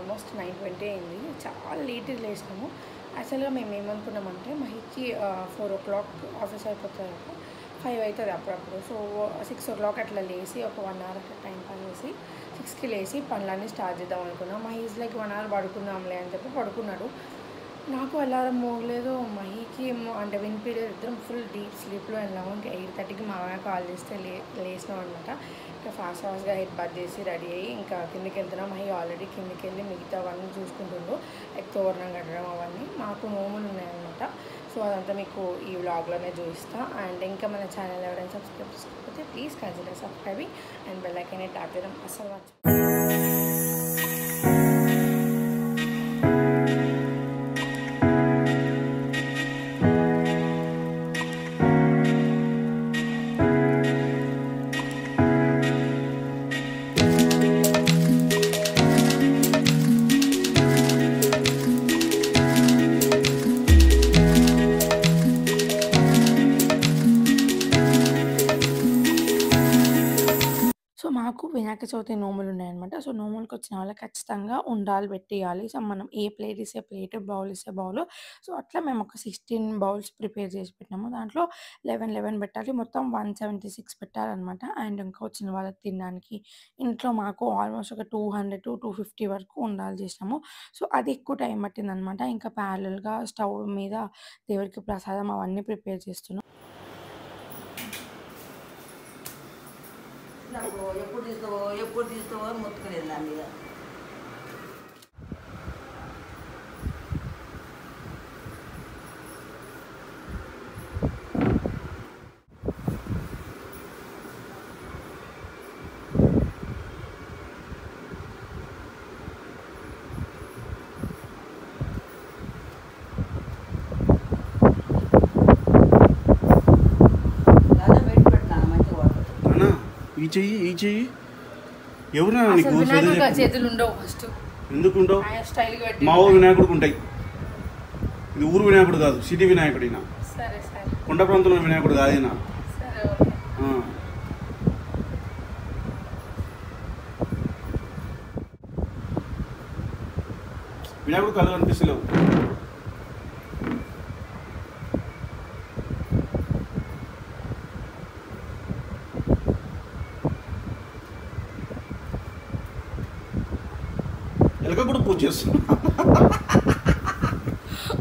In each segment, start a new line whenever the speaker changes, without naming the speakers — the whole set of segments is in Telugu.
ఆల్మోస్ట్ 9:20 అయింది. చాలా లేట్గా లేసినాము. యాక్చువల్గా మేము ఏమనుకున్నామంటే మహికి 4 o'clock ఆఫీస్ అయిపోతుంది, 5 అవుతుంది అప్పుడప్పుడు. సో 6 o'clock అట్లా లేచి ఒక 1 hour అట్లా టైం పాస్ చేసి 6కి లేచి పనులన్నీ స్టార్ట్ చేద్దాం అనుకున్నాం. మహీస్ లైక్ 1 hour పడుకుందాంలే అని చెప్పి పడుకున్నాడు. నాకు అలారం మోగలేదు, మహికి ఏమో అంటే వినిపించలేదు. ఇద్దరం ఫుల్ డీప్ స్లీప్లో వెళ్ళాము. ఇంకా 8:30కి మా అమ్మాయి కాల్ చేస్తే లేచినాం అనమాట. ఇంకా ఫాస్ట్గా హెడ్ బాత్ చేసి రెడీ అయ్యి ఇంకా కిందకి వెళ్తున్నాం. మహి ఆల్రెడీ కిందకి వెళ్ళి మిగతా అవన్నీ చూసుకుంటుండ్రు, లైక్ తోరణం కట్టడం అవన్నీ. మాకు నోములు ఉన్నాయన్నమాట. సో అదంతా మీకు ఈ వ్లాగ్లోనే చూపిస్తాను. అండ్ ఇంకా మన ఛానల్ ఎవరైనా సబ్స్క్రైబ్ చేసుకోకపోతే please consider subscribing and bell icon tap చేయడం అస్సలు మర్చిపోండి. సో మాకు వినాయక చవితి నోములు ఉన్నాయన్నమాట. సో నోములకి వచ్చిన వాళ్ళకి ఖచ్చితంగా ఉండాలు పెట్టియాలి. సో మనం ఏ ప్లేట్ ఇస్తే ప్లేట్, బౌల్ ఇస్తే బౌల్. సో అట్లా మేము ఒక 16 బౌల్స్ ప్రిపేర్ చేసి పెట్టినాము. దాంట్లో 11 పెట్టాలి, మొత్తం 176 పెట్టాలన్నమాట. అండ్ ఇంకా వచ్చిన వాళ్ళకి తినడానికి ఇంట్లో మాకు ఆల్మోస్ట్ ఒక 200 to 250 వరకు ఉండాలి చేసినాము. సో అది ఎక్కువ టైం పట్టిందనమాట. ఇంకా ప్యారలల్గా స్టవ్ మీద దేవుడికి ప్రసాదం అవన్నీ ప్రిపేర్ చేస్తున్నాం.
ఎప్పుడు తీస్తావో మొత్తుకునేది నా మీద.
ఈ చెయ్యి ఎవరు
చేతులు ఉండవు ఫస్ట్.
ఎందుకు ఉండవు? మా ఊరు వినాయకుడికి ఉంటాయి. ఇది ఊరు వినాయకుడు కాదు, సిటీ వినాయకుడు. ఈయన కొండ ప్రాంతంలో వినాయకుడు కాదు. ఈయన వినాయకుడు కళ్ళు కనిపిస్తలేవు. ఎలక కూడా పూజ చేస్తున్నాం.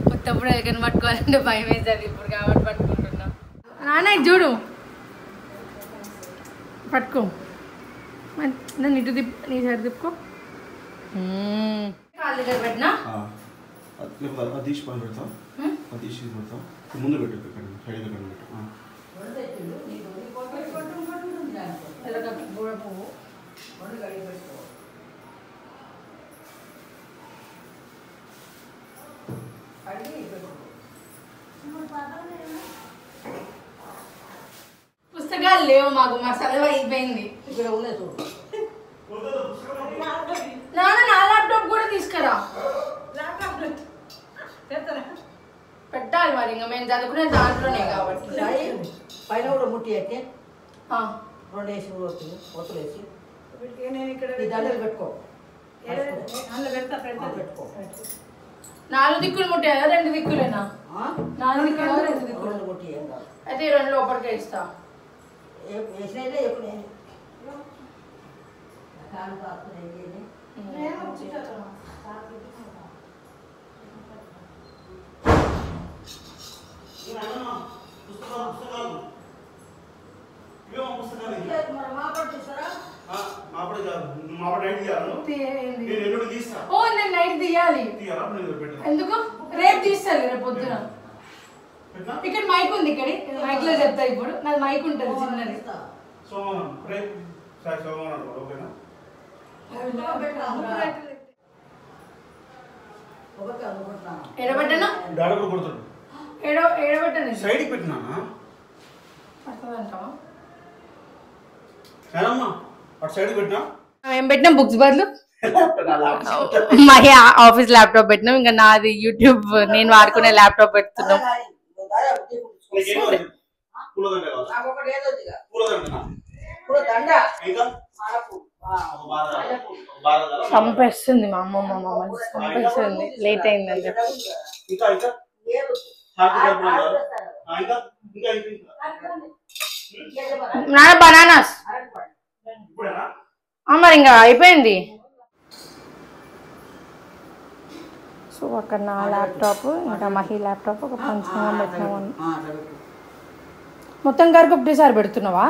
మొత్తప్పుడు ఎలకని పట్టుకోవాలంటే భయం వేస్తుంది ఇప్పుడు కాబట్టి పట్టుకుంటున్నాం. నాన్న ఇది చూడు, పట్టుకో. నన్ను ఇటు తిప్పు, నీ సైడ్ తిప్పుకో. కాళ్ళ దగ్గర పెట్టినా
అది తీసి పని పెడతాం, అది తీసి పెడతాం. ముందు పెట్టు, సైడ్ పెట్టు.
పువ్వు పుస్తకాలు లేవు మాకు, మా చదువు అయిపోయింది. నాన్న నా ల్యాప్టాప్ కూడా తీసుకురా. పెట్టాలి మరి, ఇంకా మేము చదువుకునే దాంట్లోనే కాబట్టి.
పైన కూడా ముట్టి అయితే 2 వేసి ఒత్తులు వేసి దండలు పెట్టుకో. పెట్టుకో.
4 దిక్కులు ముట్టాయా 2 దిక్కులేనా? 4 దిక్కులు 2 దిక్కులు
ముట్టి
అయితే 2 లోపలికే ఇస్తా.
వేసినైతే ఎప్పుడు
నైట్ తీయాలి. ఎందుకు? రేపు తీస్తారు, రేపు పొద్దున. ఇక్కడ మైక్ ఉంది, ఇక్కడ మైక్ లో చెప్తా. ఇప్పుడు నాది మైక్ ఉంటుంది చిన్నది. ఎడబెట్టనా? ఎడబెట్టను.
సైడ్కి పెట్టినా
పడుతుందంటావా?
అటు సైడ్ పెట్టినా.
ఏం పెట్టినాం బుక్స్ బదులు? మా ఆఫీస్ ల్యాప్టాప్ పెట్టినాం. ఇంకా నాది యూట్యూబ్ నేను వాడుకునే ల్యాప్టాప్ పెడుతున్నాం. చంపేస్తుంది మా అమ్మమ్మ మమ్మల్ని చంపేస్తుంది లేట్ అయిందని చెప్పి. నాన్న బనానాస్ మరి ఇంకా అయిపోయింది. సో అక్కడ నా ల్యాప్టాప్ ఇంకా మహి ల్యాప్టాప్ ఒక పంచంగా పెట్టినాము. మొత్తం గారికి ఒకటేసారి పెడుతున్నావా?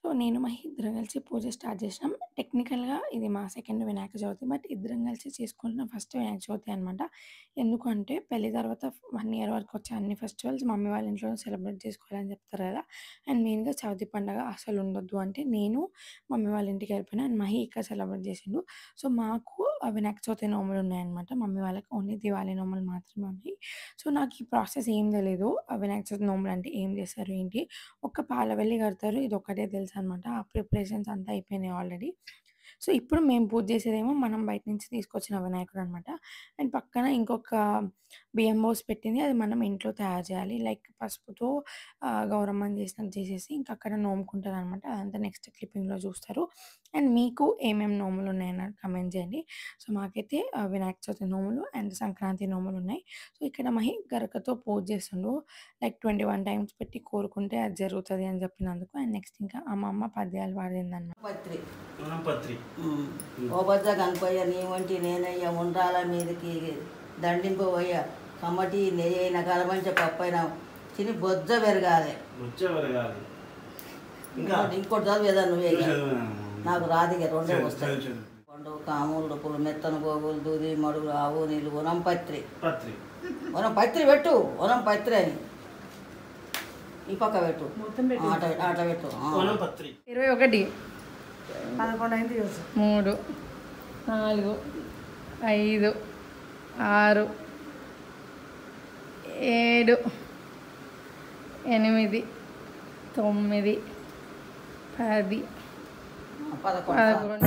సో నేను మా ఇద్దరం కలిసి పూజ స్టార్ట్ చేసినాం. టెక్నికల్గా ఇది మా సెకండ్ వినాయక చవితి, బట్ ఇద్దరం కలిసి చేసుకుంటున్న ఫస్ట్ వినాయక చవితి అనమాట. ఎందుకంటే పెళ్లి తర్వాత 1 year వరకు వచ్చే అన్ని ఫెస్టివల్స్ మమ్మీ వాళ్ళ ఇంట్లో సెలబ్రేట్ చేసుకోవాలని చెప్తారు కదా. అండ్ మెయిన్గా చవితి పండుగ అసలు ఉండొద్దు అంటే నేను మమ్మీ వాళ్ళ ఇంటికి వెళ్ళిపోయినా అండ్ మహి ఇక్కడ సెలబ్రేట్ చేసిండు. సో మాకు వినాయక చవితి నోములు ఉన్నాయన్నమాట, మమ్మీ వాళ్ళకి ఓన్లీ దివాళీ నోములు మాత్రమే ఉన్నాయి. సో నాకు ఈ ప్రాసెస్ ఏం తెలియదు, వినాయక చవితి నోములు అంటే ఏం చేస్తారు ఏంటి. ఒక్క పాలవెల్లి కడతారు, ఇది ఒక్కటే తెలుసు అనమాట. ఆ ప్రిపరేషన్స్ అంతా అయిపోయినాయి ఆల్రెడీ. సో ఇప్పుడు మేము పూజ చేసేదేమో మనం బయట నుంచి తీసుకొచ్చిన వినాయకుడు అనమాట. అండ్ పక్కన ఇంకొక బియ్యం బోస్ పెట్టింది, అది మనం ఇంట్లో తయారు చేయాలి. లైక్ పసుపుతో గౌరమ్మని చేసినట్టు చేసేసి ఇంకా అక్కడ నోముకుంటారు అనమాట. అదంతా నెక్స్ట్ క్లిప్పింగ్లో చూస్తారు. అండ్ మీకు ఏమేమి నోములు ఉన్నాయని కమెంట్ చేయండి. సో మాకైతే వినాయక చవితి నోములు అండ్ సంక్రాంతి నోములు ఉన్నాయి. సో ఇక్కడ మహి గరకతో పూజ చేస్తుండు, లైక్ 21 times పెట్టి కోరుకుంటే అది జరుగుతుంది అని చెప్పినందుకు. అండ్ నెక్స్ట్ ఇంకా అమ్మమ్మ పద్యాలు పాడిందన్నమాట.
ఓ బొజ్జ కనుకోయ్య నీ వంటి నేనయ్య ఉండాల మీదకి దండింపబోయ్య కమ్మటి నెయ్యైన కలమంచ పప్పైన తిని బొజ్జ పెరగాలి. ఇంకోటి చదువు ఏదా నువ్వే, నాకు రాదిగా రెండే వస్తాయి. పండు కాములు పులు మెత్తను గోగులు దూది మడుగులు ఆవు నీళ్ళు వనం పత్రి పెట్టు, వనం పత్రి అని ఈ పక్క పెట్టు, ఆట పెట్టు.
21 3 4 5 6 7 8 9 10 11.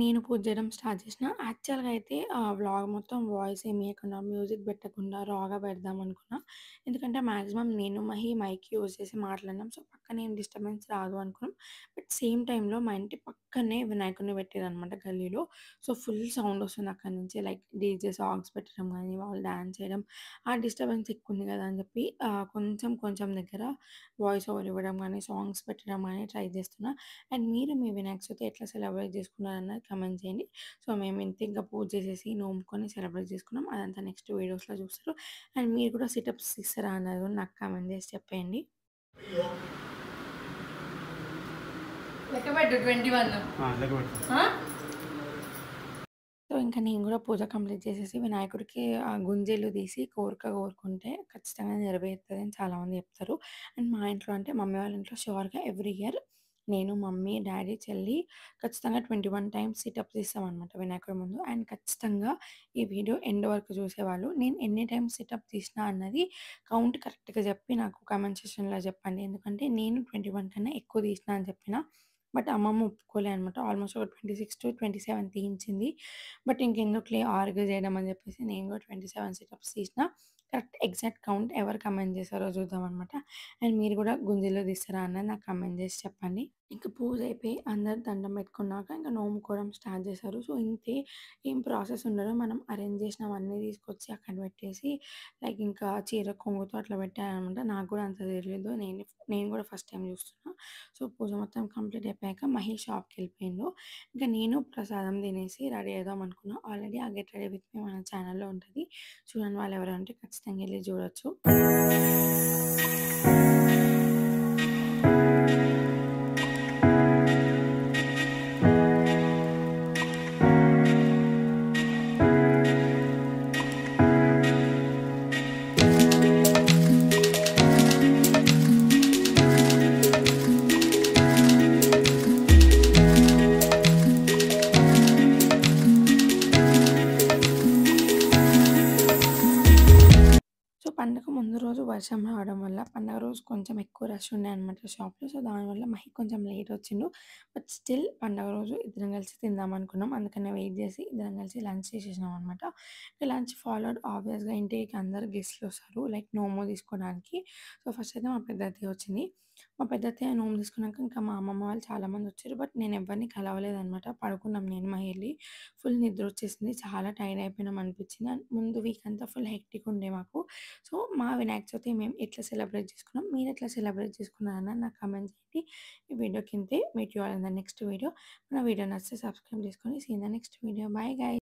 నేను పూజ చేయడం స్టార్ట్ చేసిన. యాక్చువల్గా అయితే వ్లాగ్ మొత్తం వాయిస్ ఏమి ఇవ్వకుండా మ్యూజిక్ పెట్టకుండా రాగా పెడదాం అనుకున్నా. ఎందుకంటే మ్యాక్సిమం నేను మహి మైక్ యూజ్ చేసి మాట్లాడినాం, సో పక్కన ఏం డిస్టర్బెన్స్ రాదు అనుకున్నాం. బట్ సేమ్ టైంలో మా ఇంటి పక్కనే వినాయకుడిని పెట్టారనమాట గల్లీలో. సో ఫుల్ సౌండ్ వస్తుంది అక్కడి నుంచి, లైక్ డీజే సాంగ్స్ పెట్టడం కానీ వాళ్ళు డ్యాన్స్ చేయడం, ఆ డిస్టర్బెన్స్ ఎక్కువ ఉంది కదా అని చెప్పి కొంచెం దగ్గర వాయిస్ ఓవర్ ఇవ్వడం కానీ సాంగ్స్ పెట్టడం కానీ ట్రై చేస్తున్నా. అండ్ మీరు మీ వినాయక చవితి ఎట్లా సెలబ్రేట్ చేసుకున్నారన్నది కమెంట్ చేయండి. సో మేము ఇంత ఇంకా పూజ చేసేసి నోముకొని సెలబ్రేట్ చేసుకున్నాం, అదంతా నెక్స్ట్ వీడియోస్లో చూస్తారు. అండ్ మీరు కూడా సిటప్స్ ఇస్తారా అన్నది కూడా నాకు కమెంట్ చేసి చెప్పేయండి. లెక్కపెట్టు 21. సో ఇంకా నేను కూడా పూజ కంప్లీట్ చేసేసి వినాయకుడికి గుంజీలు తీసి కోరుకుంటే ఖచ్చితంగా నెరవేరుతుంది అని చాలామంది చెప్తారు. అండ్ మా ఇంట్లో అంటే మమ్మీ వాళ్ళ ఇంట్లో షూర్గా ఎవ్రీ ఇయర్ నేను, మమ్మీ, డాడీ, చెల్లి ఖచ్చితంగా 21 times సిటప్స్ తీస్తామన్నమాట వినాయకుడి ముందు. అండ్ ఖచ్చితంగా ఈ వీడియో ఎండ్ వరకు చూసేవాళ్ళు నేను ఎన్ని టైమ్స్ సిటప్ తీసినా అన్నది కౌంట్ కరెక్ట్గా చెప్పి నాకు కామెంట్ సెక్షన్లో చెప్పండి. ఎందుకంటే నేను 21 కన్నా ఎక్కువ తీసిన అని చెప్పిన, బట్ అమ్మమ్మ ఒప్పుకోలే అనమాట. ఆల్మోస్ట్ ఒక 26 to 27 తీయించింది. బట్ ఇంకెందుకులే ఆర్గ్యూ చేయడం అని చెప్పేసి నేను కూడా 27 సిటప్స్ తీసిన. కరెక్ట్ ఎగ్జాక్ట్ కౌంట్ ఎవరు కమెంట్ చేస్తారో చూద్దాం అనమాట. అండ్ మీరు కూడా గుంజీలో తీస్తారా అన్నది నాకు కమెంట్ చేసి చెప్పండి. ఇంకా పూజ అయిపోయి అందరు దండం పెట్టుకున్నాక ఇంకా నోముకోవడం స్టార్ట్ చేశారు. సో ఇంతే, ఏం ప్రాసెస్ ఉండదు. మనం అరేంజ్ చేసినవన్నీ తీసుకొచ్చి అక్కడ పెట్టేసి లైక్ ఇంకా చీర కొంగుతో అట్లా పెట్టారనమాట. నాకు కూడా అంత తెలియదు, నేను కూడా ఫస్ట్ టైం చూస్తున్నా. సో పూజ మొత్తం కంప్లీట్ అయిపోయాక మహి షాప్కి వెళ్ళిపోయిండు. ఇంకా నేను ప్రసాదం తినేసి రెడీ అవుదాం అనుకున్నా. ఆల్రెడీ ఆ గెట్ రెడీ విత్ మీ మన ఛానల్లో ఉంటుంది, చూడండి వాళ్ళు ఎవరంటే ఖచ్చితంగా వెళ్ళి చూడొచ్చు. వర్షం రావడం వల్ల పండగ రోజు కొంచెం ఎక్కువ రష్ ఉండే అనమాట షాప్‌లో. సో, దానివల్ల మహి కొంచెం లేట్ వచ్చిండు. బట్ స్టిల్ పండగ రోజు ఇద్దరం కలిసి తిందాం అనుకున్నాం. అందుకనే వెయిట్ చేసి ఇద్దరం కలిసి లంచ్ చేసేసినాం అనమాట. లంచ్ ఫాలోడ్ ఆబ్వియస్‌గా ఇంటికి అందరూ గెస్ట్‌లు వస్తారు. లైక్ నోము తీసుకోవడానికి. సో, ఫస్ట్ అయితే మా పెద్ద అత్తయ్య వచ్చింది. మా పెద్ద అత్తయ్య నోము తీసుకున్నాక ఇంకా మా అమ్మమ్మ వాళ్ళు చాలామంది వచ్చారు. బట్ నేను ఎవరిని కలవలేదనమాట. పడుకున్నాం నేను, మహి ఎళ్లి. ఫుల్ నిద్ర వచ్చేసింది. చాలా టైర్డ్ అయిపోయినాం అనిపించింది. అండ్ ముందు వీక్ అంతా ఫుల్ హెక్టిక్ ఉండే మాకు. సో, మా వినాయక చవితి మేము ఎట్లా సెలబ్రేట్ చేసుకున్నాం, మీరు ఎట్లా సెలబ్రేట్ చేసుకున్నారని నాకు కామెంట్ చేయండి. ఈ వీడియో కిందే meet you all in the next video. మన వీడియో నచ్చితే సబ్స్క్రైబ్ చేసుకొని see in the next video. Bye guys.